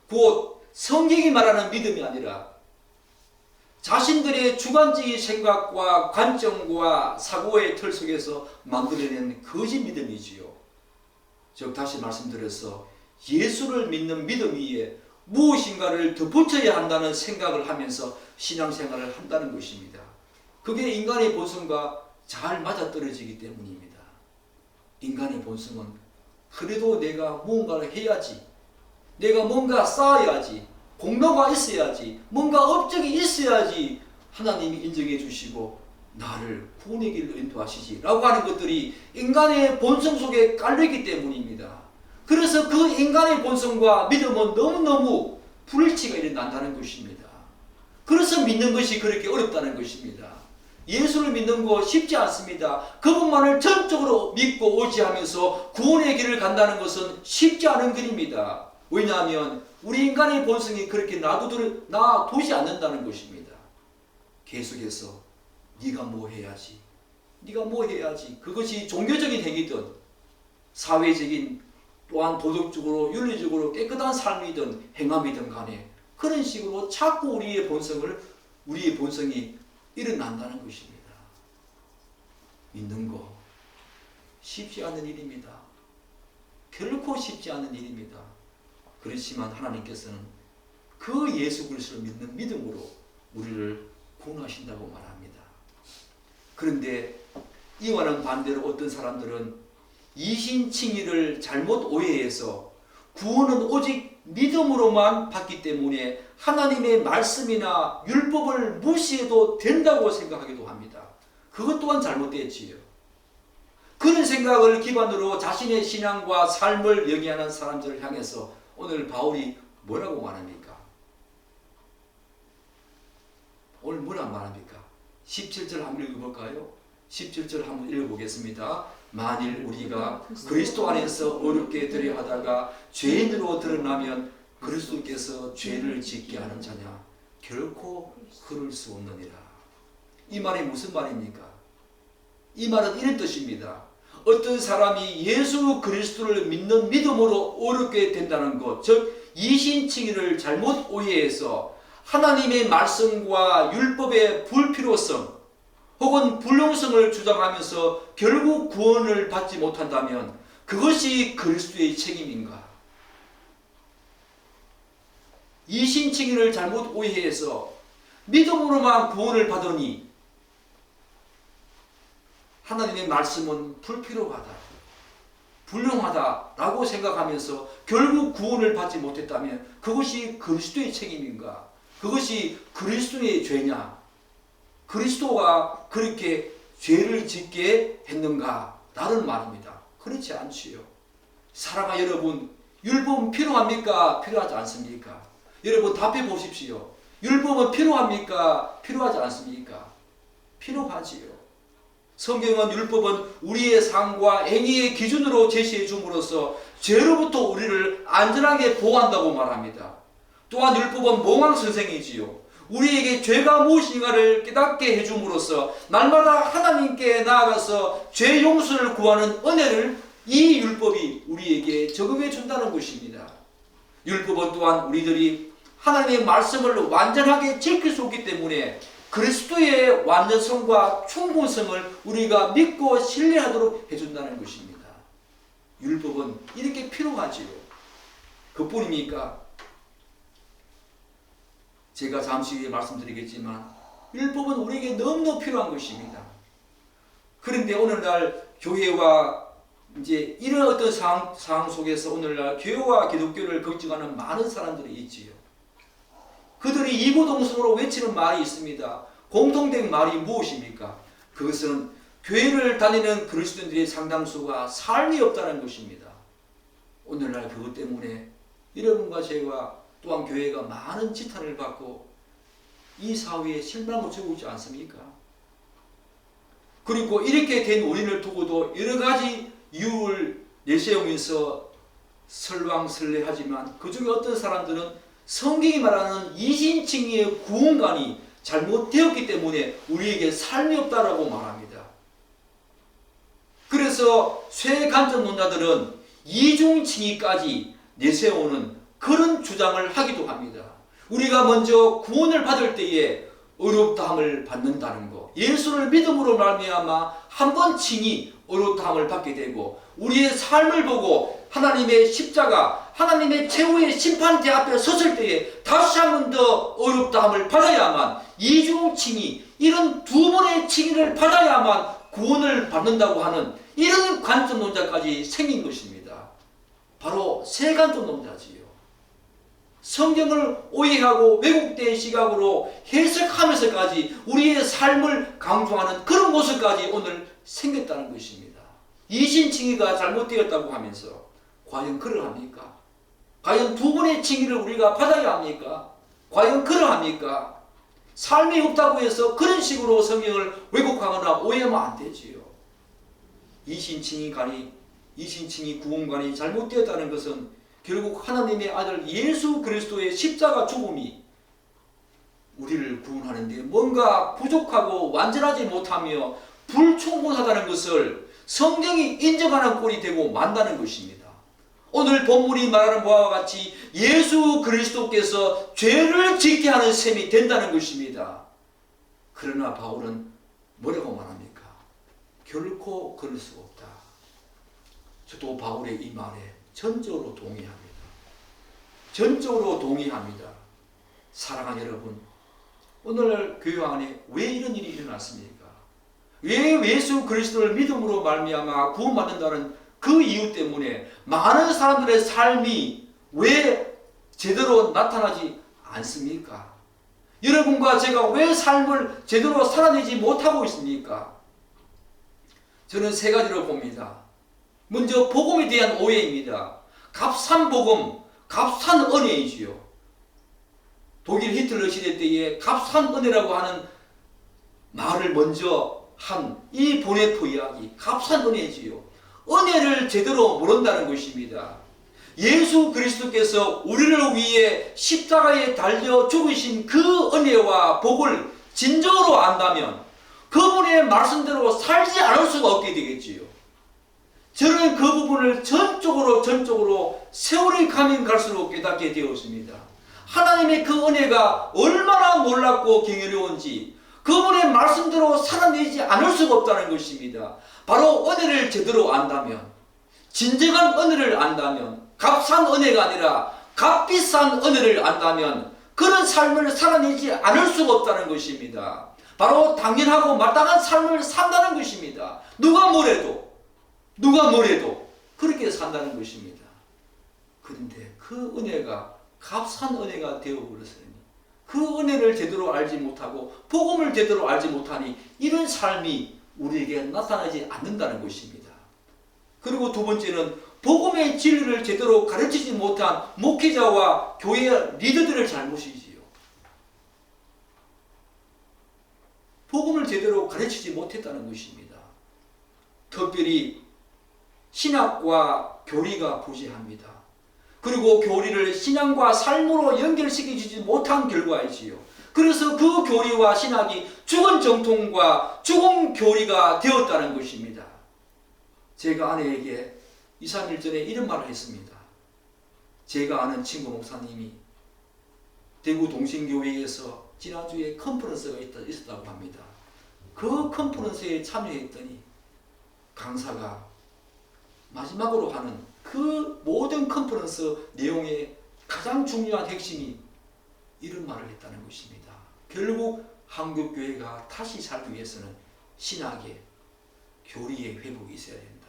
곧 성경이 말하는 믿음이 아니라 자신들의 주관적인 생각과 관점과 사고의 틀 속에서 만들어낸 거짓 믿음이지요. 즉 다시 말씀드려서 예수를 믿는 믿음 위에 무엇인가를 덧붙여야 한다는 생각을 하면서 신앙생활을 한다는 것입니다. 그게 인간의 본성과 잘 맞아떨어지기 때문입니다. 인간의 본성은 그래도 내가 무언가를 해야지, 내가 뭔가 쌓아야지, 공로가 있어야지, 뭔가 업적이 있어야지 하나님이 인정해 주시고 나를 구원의 길로 인도하시지 라고 하는 것들이 인간의 본성 속에 깔려있기 때문입니다. 그래서 그 인간의 본성과 믿음은 너무너무 불일치가 일어난다는 것입니다. 그래서 믿는 것이 그렇게 어렵다는 것입니다. 예수를 믿는 거 쉽지 않습니다. 그분만을 전적으로 믿고 의지하면서 구원의 길을 간다는 것은 쉽지 않은 길입니다. 왜냐하면 우리 인간의 본성이 그렇게 놔두지 않는다는 것입니다. 계속해서 네가 뭐 해야지, 네가 뭐 해야지, 그것이 종교적인 행위든 사회적인 또한 도덕적으로 윤리적으로 깨끗한 삶이든 행함이든 간에 그런 식으로 자꾸 우리의 본성이 일어난다는 것입니다. 믿는 거 쉽지 않은 일입니다. 결코 쉽지 않은 일입니다. 그렇지만 하나님께서는 그 예수 그리스도를 믿는 믿음으로 우리를 구원하신다고 말합니다. 그런데 이와는 반대로 어떤 사람들은 이신칭의를 잘못 오해해서 구원은 오직 믿음으로만 받기 때문에 하나님의 말씀이나 율법을 무시해도 된다고 생각하기도 합니다. 그것 또한 잘못됐지요. 그런 생각을 기반으로 자신의 신앙과 삶을 영위하는 사람들을 향해서 오늘 바울이 뭐라고 말합니까? 오늘 뭐라 말합니까? 17절 한번 읽어볼까요? 17절 한번 읽어보겠습니다. 만일 우리가 그리스도 안에서 어렵게 되려 하다가 죄인으로 드러나면 그리스도께서 죄를 짓게 하는 자냐? 결코 그럴 수 없느니라. 이 말이 무슨 말입니까? 이 말은 이런 뜻입니다. 어떤 사람이 예수 그리스도를 믿는 믿음으로 어렵게 된다는 것, 즉 이신칭의를 잘못 오해해서 하나님의 말씀과 율법의 불필요성 혹은 불용성을 주장하면서 결국 구원을 받지 못한다면 그것이 그리스도의 책임인가? 이신칭의를 잘못 오해해서 믿음으로만 구원을 받으니 하나님의 말씀은 불필요하다, 불용하다라고 생각하면서 결국 구원을 받지 못했다면 그것이 그리스도의 책임인가? 그것이 그리스도의 죄냐? 그리스도가 그렇게 죄를 짓게 했는가? 라는 말입니다. 그렇지 않지요. 사랑하는 여러분, 율법은 필요합니까? 필요하지 않습니까? 여러분 답해 보십시오. 율법은 필요합니까? 필요하지 않습니까? 필요하지요. 성경은 율법은 우리의 삶과 행위의 기준으로 제시해 줌으로써 죄로부터 우리를 안전하게 보호한다고 말합니다. 또한 율법은 몽황 선생이지요. 우리에게 죄가 무엇인가를 깨닫게 해줌으로써 날마다 하나님께 나아가서 죄 용서를 구하는 은혜를 이 율법이 우리에게 적용해 준다는 것입니다. 율법은 또한 우리들이 하나님의 말씀을 완전하게 지킬 수 없기 때문에 그리스도의 완전성과 충분성을 우리가 믿고 신뢰하도록 해준다는 것입니다. 율법은 이렇게 필요하지요. 그뿐입니까? 제가 잠시 후에 말씀드리겠지만 율법은 우리에게 너무너무 필요한 것입니다. 그런데 오늘날 교회와 이제 이런 어떤 상황 속에서 오늘날 교회와 기독교를 걱정하는 많은 사람들이 있지요. 그들이 이구동성으로 외치는 말이 있습니다. 공통된 말이 무엇입니까? 그것은 교회를 다니는 그리스도인들의 상당수가 삶이 없다는 것입니다. 오늘날 그것 때문에 여러분과 제가 또한 교회가 많은 지탄을 받고 이 사회에 실망을 주고 있지 않습니까? 그리고 이렇게 된 원인을 두고도 여러 가지 이유를 내세우면서 설왕설래하지만 그 중에 어떤 사람들은 성경이 말하는 이신칭의의 구원관이 잘못되었기 때문에 우리에게 삶이 없다라고 말합니다. 그래서 쇠간접론자들은 이중칭의까지 내세우는 그런 주장을 하기도 합니다. 우리가 먼저 구원을 받을 때에 의롭다함을 받는다는 것, 예수를 믿음으로 말미암아 한 번 칭의 의롭다함을 받게 되고 우리의 삶을 보고 하나님의 십자가, 하나님의 최후의 심판대 앞에 섰을 때에 다시 한 번 더 의롭다함을 받아야만, 이중칭의, 이런 두 번의 칭의를 받아야만 구원을 받는다고 하는 이런 관점론자까지 생긴 것입니다. 바로 세관점론자지요. 성경을 오해하고 왜곡된 시각으로 해석하면서까지 우리의 삶을 강조하는 그런 모습까지 오늘 생겼다는 것입니다. 이신칭의가 잘못되었다고 하면서 과연 그러합니까? 과연 두 번의 칭의를 우리가 받아야 합니까? 과연 그러합니까? 삶이 없다고 해서 그런 식으로 성경을 왜곡하거나 오해하면 안 되지요. 이신칭의 구원관이 잘못되었다는 것은 결국 하나님의 아들 예수 그리스도의 십자가 죽음이 우리를 구원하는 데 뭔가 부족하고 완전하지 못하며 불충분하다는 것을 성경이 인정하는 꼴이 되고 만다는 것입니다. 오늘 본문이 말하는 바와 같이 예수 그리스도께서 죄를 짓게 하는 셈이 된다는 것입니다. 그러나 바울은 뭐라고 말합니까? 결코 그럴 수가 없다. 저도 바울의 이 말에 전적으로 동의합니다. 전적으로 동의합니다. 사랑하는 여러분, 오늘 교회 안에 왜 이런 일이 일어났습니까? 왜 예수 그리스도를 믿음으로 말미암아 구원받는다는 그 이유 때문에 많은 사람들의 삶이 왜 제대로 나타나지 않습니까? 여러분과 제가 왜 삶을 제대로 살아내지 못하고 있습니까? 저는 세 가지로 봅니다. 먼저 복음에 대한 오해입니다. 값싼 복음, 값싼 은혜이지요. 독일 히틀러 시대 때에 값싼 은혜라고 하는 말을 먼저 한 이 보네포 이야기, 값싼 은혜지요. 은혜를 제대로 모른다는 것입니다. 예수 그리스도께서 우리를 위해 십자가에 달려 죽으신 그 은혜와 복을 진정으로 안다면 그분의 말씀대로 살지 않을 수가 없게 되겠지요. 저는 그 부분을 전적으로 세월이 가면 갈수록 깨닫게 되었습니다. 하나님의 그 은혜가 얼마나 놀랍고 경이로운지 그분의 말씀대로 살아내지 않을 수가 없다는 것입니다. 바로 은혜를 제대로 안다면, 진정한 은혜를 안다면, 값싼 은혜가 아니라 값비싼 은혜를 안다면 그런 삶을 살아내지 않을 수가 없다는 것입니다. 바로 당연하고 마땅한 삶을 산다는 것입니다. 누가 뭐래도 그렇게 산다는 것입니다. 그런데 그 은혜가 값싼 은혜가 되어버렸으니 그 은혜를 제대로 알지 못하고 복음을 제대로 알지 못하니 이런 삶이 우리에게 나타나지 않는다는 것입니다. 그리고 두 번째는 복음의 진리를 제대로 가르치지 못한 목회자와 교회 리더들의 잘못이지요. 복음을 제대로 가르치지 못했다는 것입니다. 특별히 신학과 교리가 부재합니다. 그리고 교리를 신앙과 삶으로 연결시키지 못한 결과이지요. 그래서 그 교리와 신학이 죽은 정통과 죽은 교리가 되었다는 것입니다. 제가 아내에게 2, 3일 전에 이런 말을 했습니다. 제가 아는 친구 목사님이 대구 동신교회에서 지난주에 컨퍼런스가 있었다고 합니다. 그 컨퍼런스에 참여했더니 강사가 마지막으로 하는 그 모든 컨퍼런스 내용의 가장 중요한 핵심이 이런 말을 했다는 것입니다. 결국 한국교회가 다시 살기 위해서는 신학의 교리의 회복이 있어야 된다.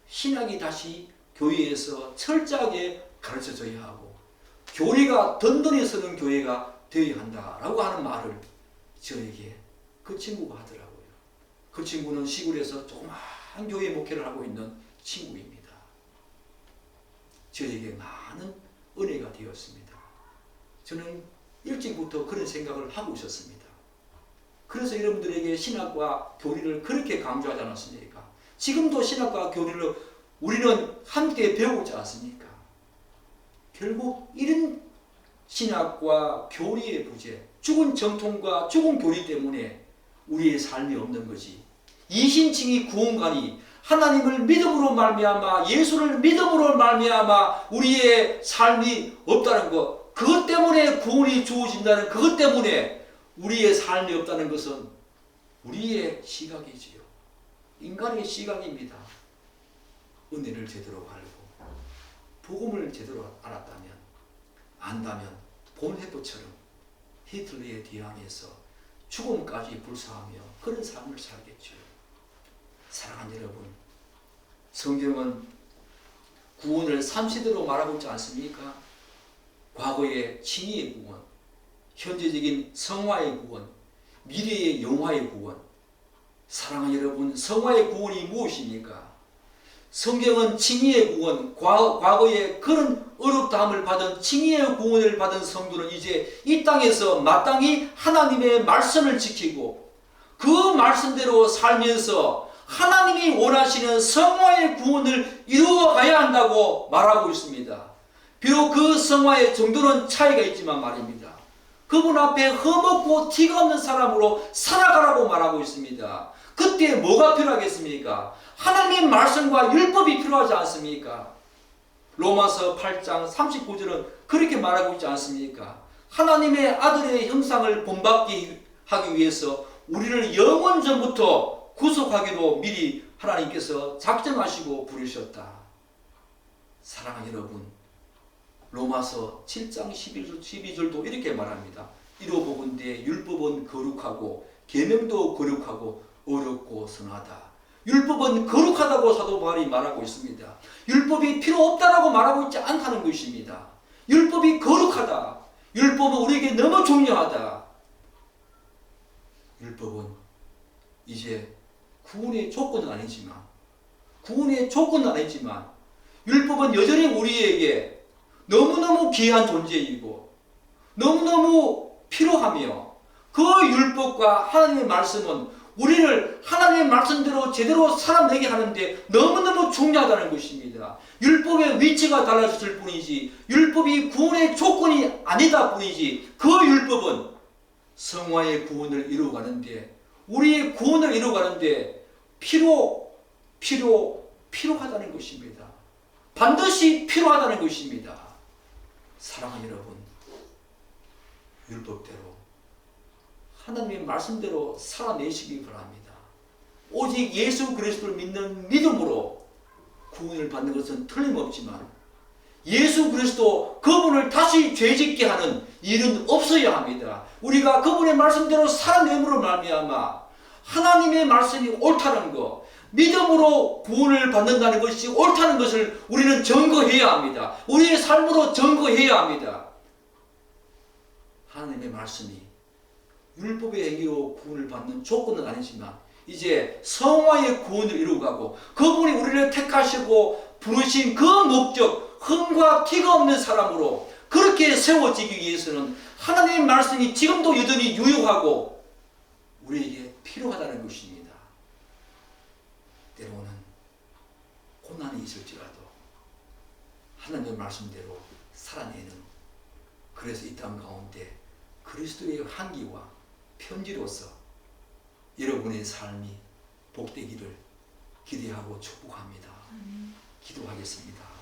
신학이 다시 교회에서 철저하게 가르쳐져야 하고 교리가 든든히 서는 교회가 되어야 한다라고 하는 말을 저에게 그 친구가 하더라고요. 그 친구는 시골에서 조그마한 교회 목회를 하고 있는 친구입니다. 저에게 많은 은혜가 되었습니다. 저는 일찍부터 그런 생각을 하고 있었습니다. 그래서 여러분들에게 신학과 교리를 그렇게 강조하지 않았습니까? 지금도 신학과 교리를 우리는 함께 배우고 있지 않습니까? 결국 이런 신학과 교리의 부재, 죽은 정통과 죽은 교리 때문에 우리의 삶이 없는 거지. 이신칭이 구원관이 하나님을 믿음으로 말미암아 예수를 믿음으로 말미암아 우리의 삶이 없다는 것, 그것 때문에 구원이 주어진다는 그것 때문에 우리의 삶이 없다는 것은 우리의 시각이지요. 인간의 시각입니다. 은혜를 제대로 알고 복음을 제대로 알았다면 안다면 본헤도처럼 히틀러에 대항해서 죽음까지 불사하며 그런 삶을 살겠죠. 사랑하는 여러분, 성경은 구원을 3세대로 말하고 있지 않습니까? 과거의 칭의의 구원, 현재적인 성화의 구원, 미래의 영화의 구원. 사랑하는 여러분, 성화의 구원이 무엇입니까? 성경은 칭의의 구원, 과거에 그런 어렵다함을 받은 칭의의 구원을 받은 성도는 이제 이 땅에서 마땅히 하나님의 말씀을 지키고 그 말씀대로 살면서 하나님이 원하시는 성화의 구원을 이루어가야 한다고 말하고 있습니다. 비록 그 성화의 정도는 차이가 있지만 말입니다. 그분 앞에 흠없고 티가 없는 사람으로 살아가라고 말하고 있습니다. 그때 뭐가 필요하겠습니까? 하나님의 말씀과 율법이 필요하지 않습니까? 로마서 8장 39절은 그렇게 말하고 있지 않습니까? 하나님의 아들의 형상을 본받게 하기 위해서 우리를 영원 전부터 구속하기로 미리 하나님께서 작정하시고 부르셨다. 사랑하는 여러분, 로마서 7장 12절도 이렇게 말합니다. 이로보건대 율법은 거룩하고 계명도 거룩하고 어렵고 선하다. 율법은 거룩하다고 사도 바울이 말하고 있습니다. 율법이 필요 없다라고 말하고 있지 않다는 것입니다. 율법이 거룩하다. 율법은 우리에게 너무 중요하다. 율법은 이제 구원의 조건은 아니지만 율법은 여전히 우리에게 너무너무 귀한 존재이고 너무너무 필요하며 그 율법과 하나님의 말씀은 우리를 하나님의 말씀대로 제대로 살아내게 하는데 너무너무 중요하다는 것입니다. 율법의 위치가 달라졌을 뿐이지 율법이 구원의 조건이 아니다 뿐이지 그 율법은 성화의 구원을 이루어가는데 우리의 구원을 이루어가는데 필요하다는 것입니다. 반드시 필요하다는 것입니다. 사랑하는 여러분, 율법대로 하나님의 말씀대로 살아내시기 바랍니다. 오직 예수 그리스도를 믿는 믿음으로 구원을 받는 것은 틀림없지만 예수 그리스도 그분을 다시 죄짓게 하는 일은 없어야 합니다. 우리가 그분의 말씀대로 살아내므로 말미암아 하나님의 말씀이 옳다는 것, 믿음으로 구원을 받는다는 것이 옳다는 것을 우리는 증거해야 합니다. 우리의 삶으로 증거해야 합니다. 하나님의 말씀이 율법의 행위로 구원을 받는 조건은 아니지만 이제 성화의 구원을 이루어가고 그분이 우리를 택하시고 부르신 그 목적, 흠과 티가 없는 사람으로 그렇게 세워지기 위해서는 하나님의 말씀이 지금도 여전히 유효하고 우리에게 필요하다는 것입니다. 때로는 고난이 있을지라도 하나님의 말씀대로 살아내는, 그래서 이 땅 가운데 그리스도의 향기와 편지로서 여러분의 삶이 복되기를 기대하고 축복합니다. 기도하겠습니다.